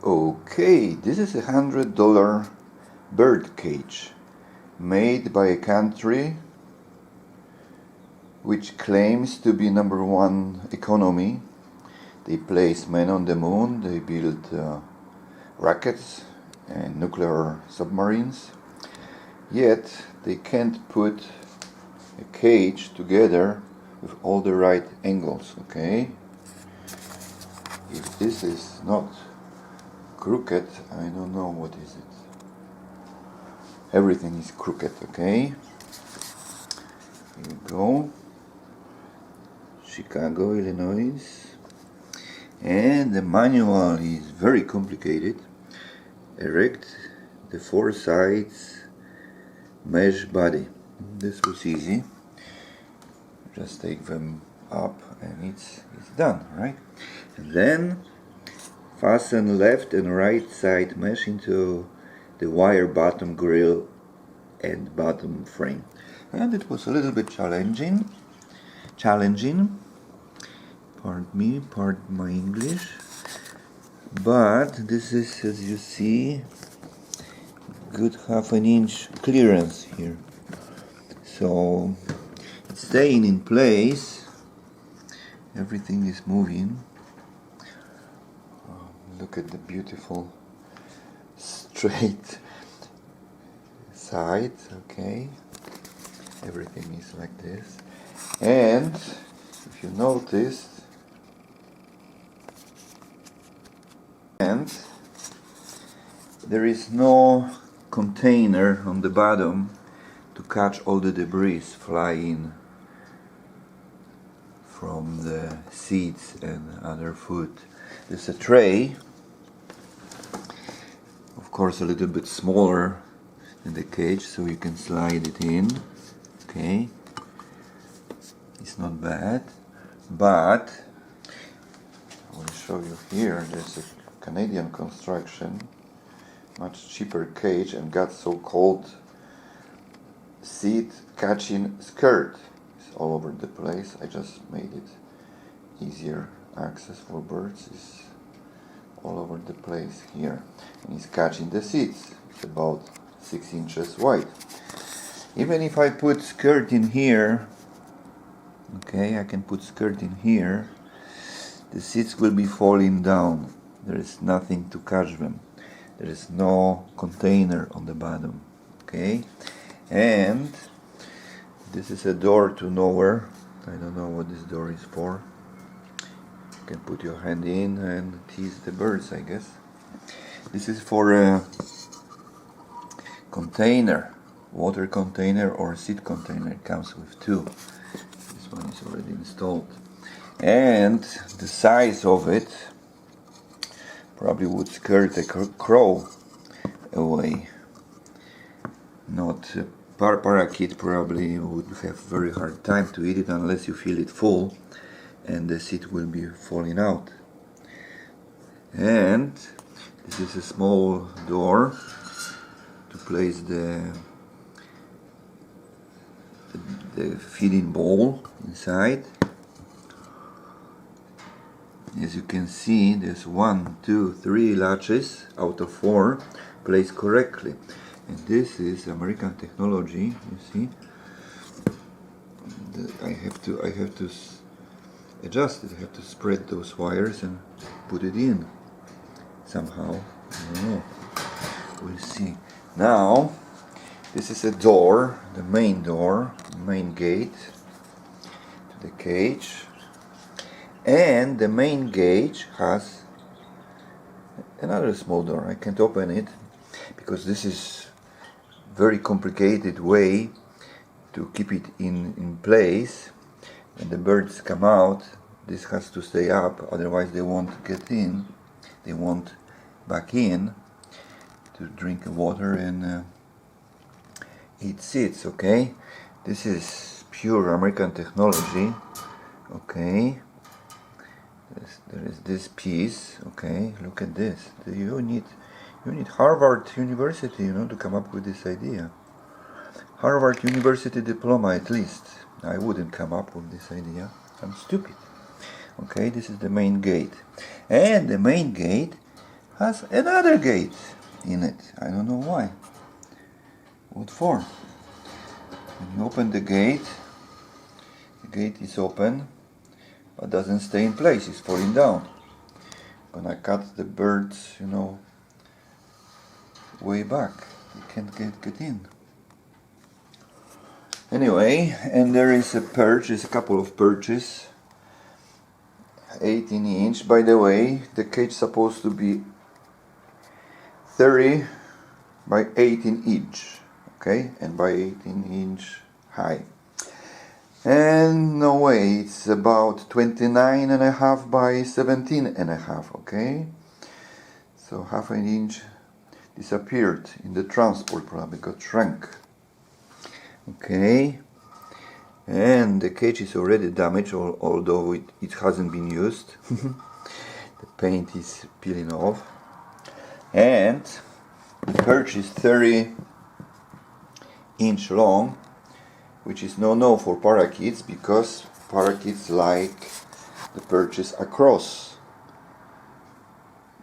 Okay, this is $100 bird cage made by a country which claims to be #1 economy. They place men on the moon, they build rockets and nuclear submarines, yet they can't put a cage together with all the right angles. Okay, if this is not crooked, I don't know what is it. Everything is crooked. Okay, here we go. Chicago, Illinois, and the manual is very complicated. Erect the 4 sides mesh body. This was easy. Just take them up and it's done, right? And then fasten left and right side mesh into the wire bottom grill and bottom frame. And it was a little bit challenging. Pardon my English. But this is, as you see, good ½ inch clearance here. So it's staying in place. Everything is moving. Look at the beautiful straight side. Okay, everything is like this. And if you notice, there is no container on the bottom to catch all the debris flying from the seeds and other food. There's a tray, of course a little bit smaller than the cage, so you can slide it in. Okay, it's not bad, but I will show you here. There's a Canadian construction, much cheaper cage, and got so-called seed catching skirt. It's all over the place. I just made it easier access for birds. Is all over the place here, and it's catching the seeds. It's about 6 inches wide. Even if I put skirt in here, okay, I can put skirt in here, the seeds will be falling down. There is nothing to catch them. There is no container on the bottom. Okay, and this is a door to nowhere. I don't know what this door is for. You can put your hand in and tease the birds, I guess. This is for a container, water container or seed container. It comes with 2. This one is already installed. And the size of it probably would scare a crow away. Not a parakeet probably would have very hard time to eat it unless you fill it full, and the seed will be falling out. And this is a small door to place the feeding bowl inside. As you can see, there's 1, 2, 3 latches out of 4 placed correctly, and this is American technology. You see, I have to adjust it. I have to spread those wires and put it in somehow. I don't know. We'll see. Now, this is a door, the main door, main gate to the cage. And the main gate has another small door. I can't open it because this is very complicated way to keep it in place. When the birds come out, this has to stay up, otherwise they won't get in. They won't back in to drink water and eat seeds. Okay, this is pure American technology. Okay. There is this piece. Okay, look at this. You need Harvard University, to come up with this idea. Harvard University diploma at least. I wouldn't come up with this idea. I'm stupid. Okay, this is the main gate, and the main gate has another gate in it. I don't know why. What for? When you open the gate is open, but doesn't stay in place, it's falling down. Gonna cut the birds, you know, way back. You can't get in. Anyway, and there is a perch, there's a couple of perches. 18 inch. By the way, the cage is supposed to be 30 by 18 inch. Okay, and by 18 inch high. And no way, it's about 29.5 by 17.5. Okay, so half an inch disappeared in the transport, probably got shrunk. Okay, and the cage is already damaged, although it hasn't been used. The paint is peeling off, and the perch is 30 inch long, which is no for parakeets, because parakeets like the perches across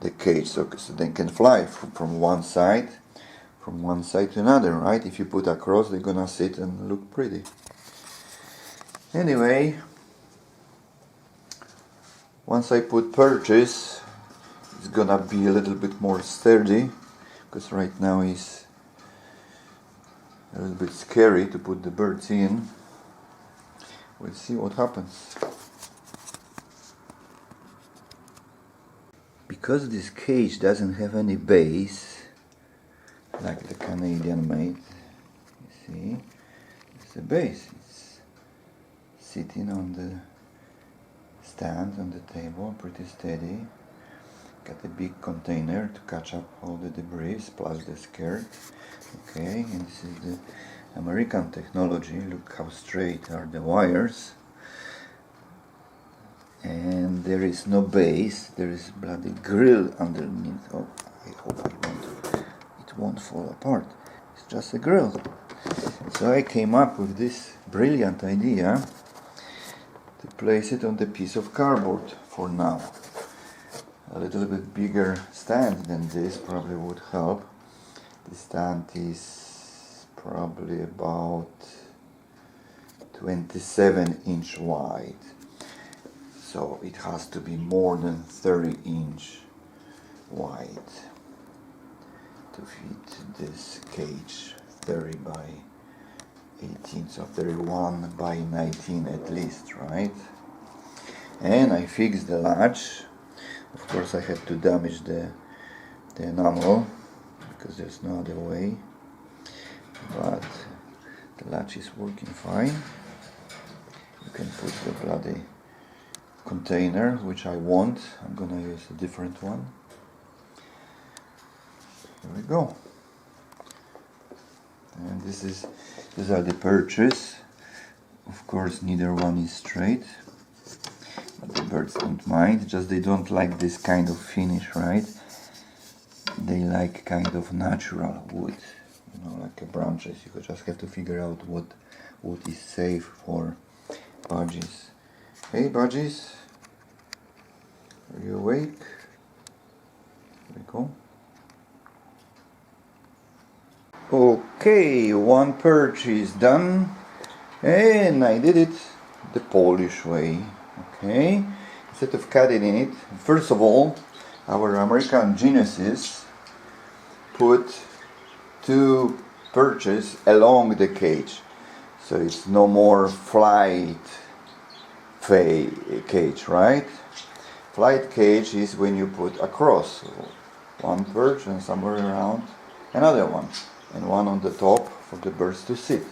the cage, so they can fly from one side to another, right? If you put across, they're gonna sit and look pretty. Anyway, once I put perches, it's gonna be a little bit more sturdy, because right now it's a little bit scary to put the birds in. We'll see what happens. Because this cage doesn't have any base, like the Canadian made, you see, it's a base. It's sitting on the stand on the table, pretty steady. Got a big container to catch up all the debris plus the skirt. Okay, and this is the American technology. Look how straight are the wires. And there is no base, there is bloody grill underneath. Oh, I hope it won't fall apart. It's just a grill. So I came up with this brilliant idea to place it on the piece of cardboard for now. A little bit bigger stand than this probably would help. The stand is probably about 27 inch wide. So it has to be more than 30 inch wide to fit this cage. 30 by 18, so 31 by 19 at least, right? And I fixed the latch. Of course I had to damage the enamel, because there's no other way. But the latch is working fine. You can put the bloody container, which I want. I'm gonna use a different one. Here we go. And these are the perches. Of course neither one is straight, but the birds don't mind, just they don't like this kind of finish, right? They like kind of natural wood, you know, like branches. You just have to figure out what wood is safe for Budgies. Hey Budgies, are you awake? Here we go. Okay, one perch is done, and I did it the Polish way. Okay, instead of cutting it, first of all, our American geniuses put two perches along the cage, so it's no more flight cage, right? Flight cage is when you put across one perch and somewhere around another one, and one on the top for the birds to sit.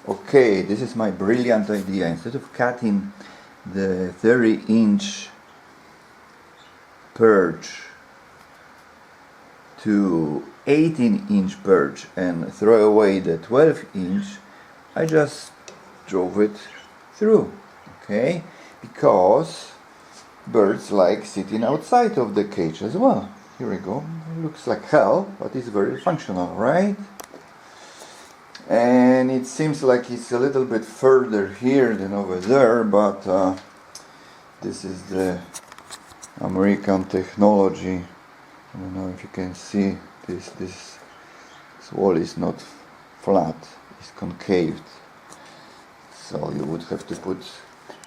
Okay, this is my brilliant idea. Instead of cutting the 30-inch perch to 18-inch perch and throw away the 12-inch, I just drove it through, okay? Because birds like sitting outside of the cage as well. Here we go. It looks like hell, but it's very functional, right? And it seems like it's a little bit further here than over there, but this is the American technology I don't know if you can see this wall is not flat, it's concaved. So you would have to put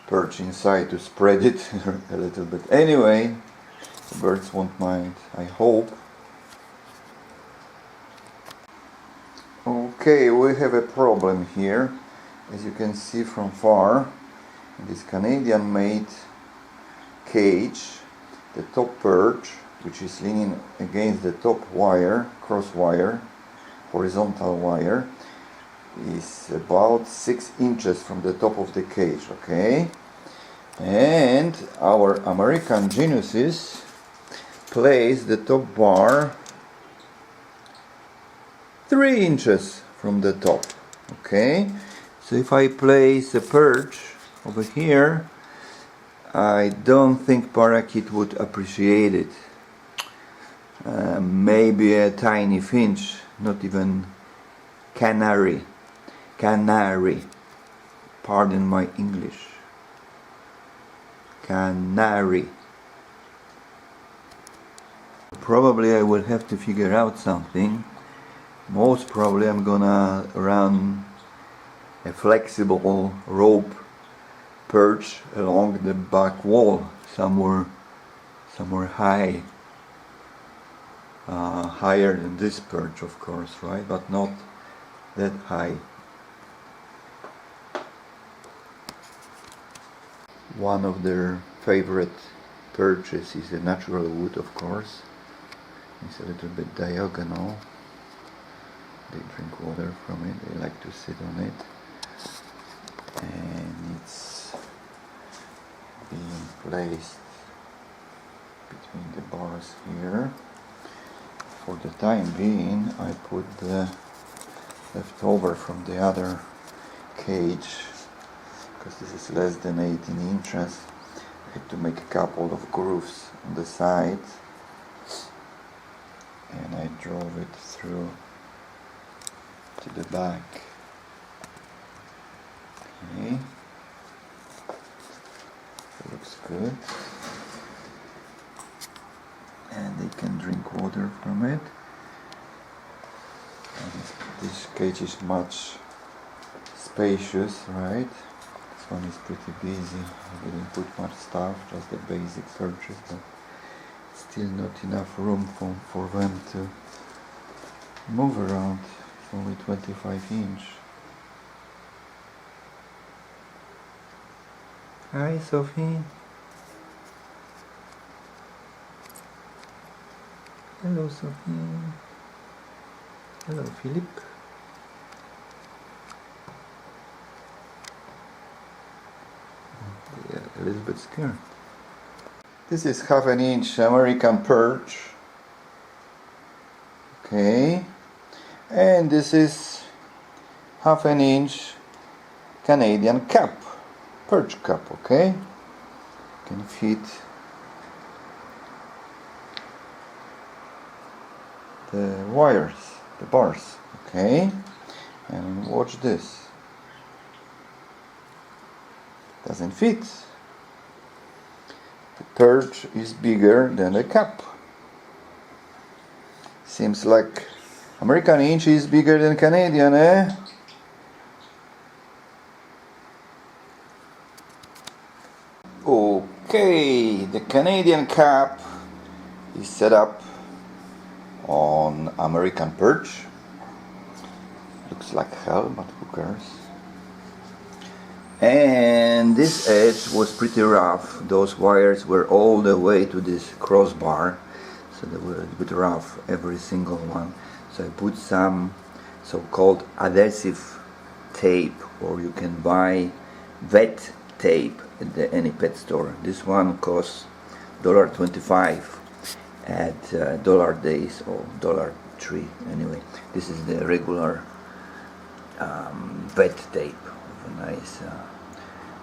perch inside to spread it a little bit. Anyway, the birds won't mind, I hope. Okay, we have a problem here. As you can see from far, in this Canadian made cage, the top perch, which is leaning against the top wire, cross wire, horizontal wire, is about 6 inches from the top of the cage, okay? And our American geniuses place the top bar 3 inches from the top, okay? So if I place a perch over here, I don't think parakeet would appreciate it. Maybe a tiny finch, not even canary. Pardon my English. Canary. Probably I will have to figure out something. Most probably I'm gonna run a flexible rope perch along the back wall, somewhere high, higher than this perch, of course, right? But not that high. One of their favorite perches is a natural wood, of course. It's a little bit diagonal. They drink water from it, they like to sit on it. And it's being placed between the bars here. For the time being, I put the leftover from the other cage, because this is less than 18 inches. I had to make a couple of grooves on the side, and I drove it through to the back. Okay, it looks good, and they can drink water from it. And this cage is much spacious, right? This one is pretty busy. I didn't put much stuff, just the basic perches, but still not enough room for them to move around. It's only 25 inch. Hi, Sophie. Hello, Sophie. Hello, Philip. They are a little bit scared. This is 1/2 inch American perch. Okay. And this is 1/2 inch Canadian cap. Perch cap, okay? Can fit the wires, the bars, okay? And watch this. Doesn't fit. The perch is bigger than the cap. Seems like American inch is bigger than Canadian, eh? Okay, the Canadian cap is set up on American perch. Looks like hell, but who cares? And this edge was pretty rough. Those wires were all the way to this crossbar, so they were a bit rough, every single one. So I put some so-called adhesive tape, or you can buy wet tape at any pet store. This one costs $1.25 at Dollar Days or $3. Anyway, this is the regular wet tape of a nice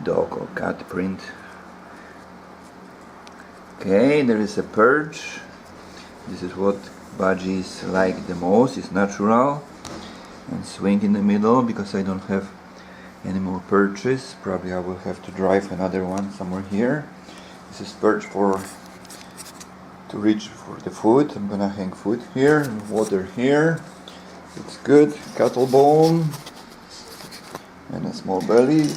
dog or cat print. Okay, there is a perch. This is what Budgies like the most. It's natural and swing in the middle, because I don't have any more perches. Probably I will have to drive another one somewhere here. This is perch for to reach for the food. I'm gonna hang food here and water here. Looks good. Cattle bone and a small belly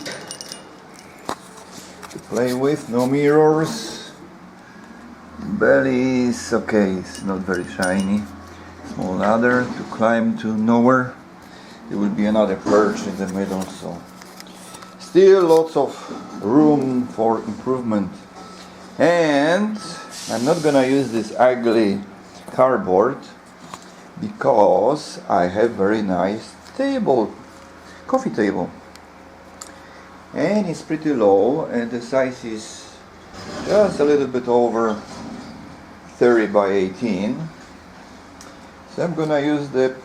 to play with. No mirrors. Belly is okay, it's not very shiny. Small ladder to climb to nowhere. There will be another perch in the middle, so still lots of room for improvement. And I'm not gonna use this ugly cardboard because I have very nice table, coffee table, and it's pretty low and the size is just a little bit over 30 by 18. So I'm gonna use the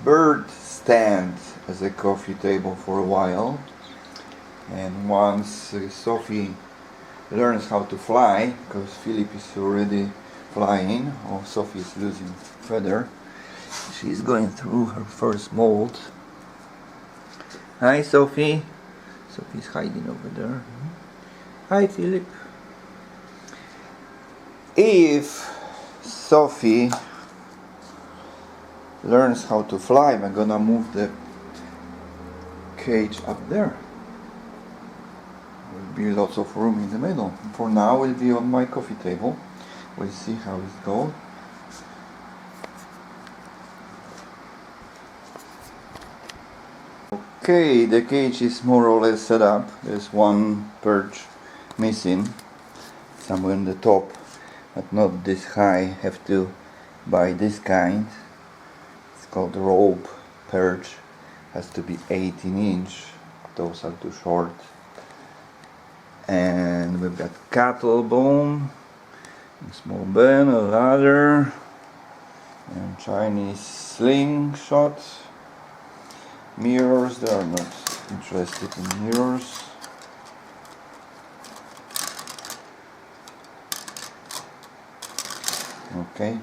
bird stand as a coffee table for a while, and once Sophie learns how to fly, because Philip is already flying, or Sophie is losing feather, she's going through her first mold. Hi Sophie. Sophie's hiding over there. Hi Philip. If Sophie learns how to fly, I'm gonna move the cage up there. There will be lots of room in the middle. For now, it'll be on my coffee table. We'll see how it goes. Okay, the cage is more or less set up. There's one perch missing, somewhere in the top, but not this high. Have to buy this kind. It's called rope perch. Has to be 18-inch. Those are too short. And we've got cattle bone, a small bend, a ladder, and Chinese slingshot. Mirrors, they are not interested in mirrors. Okay,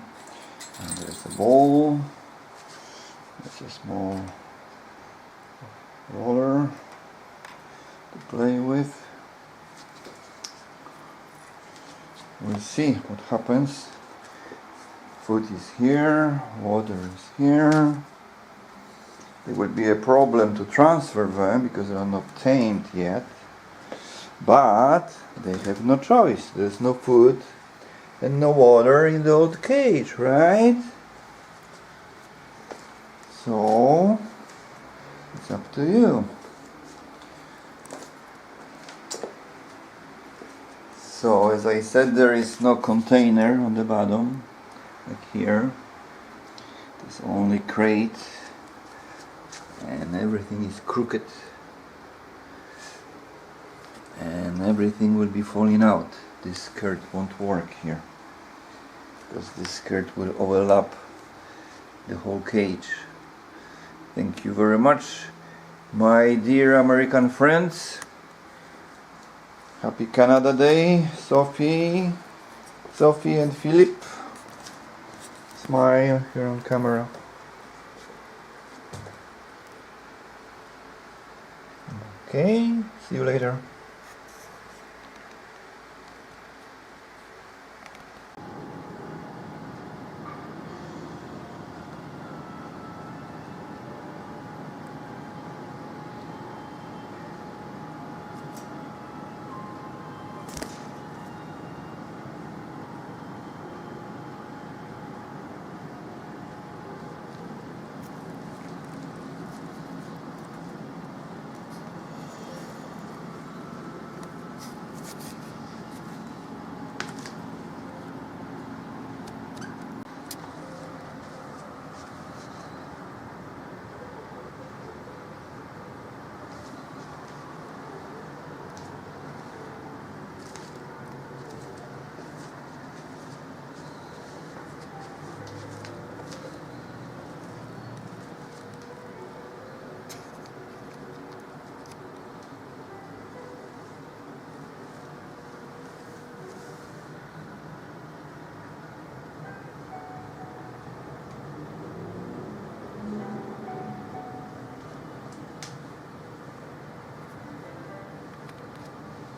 and there's a bowl. There's a small roller to play with. We'll see what happens. Food is here, water is here. There will be a problem to transfer them because they are not tamed yet. But they have no choice. There's no food and no water in the old cage, right? So it's up to you. So as I said, there is no container on the bottom, like here. There's only crate, and everything is crooked, and everything will be falling out. This skirt won't work here, because this skirt will overlap the whole cage. Thank you very much, my dear American friends. Happy Canada Day, Sophie and Philip. Smile here on camera. Okay, see you later.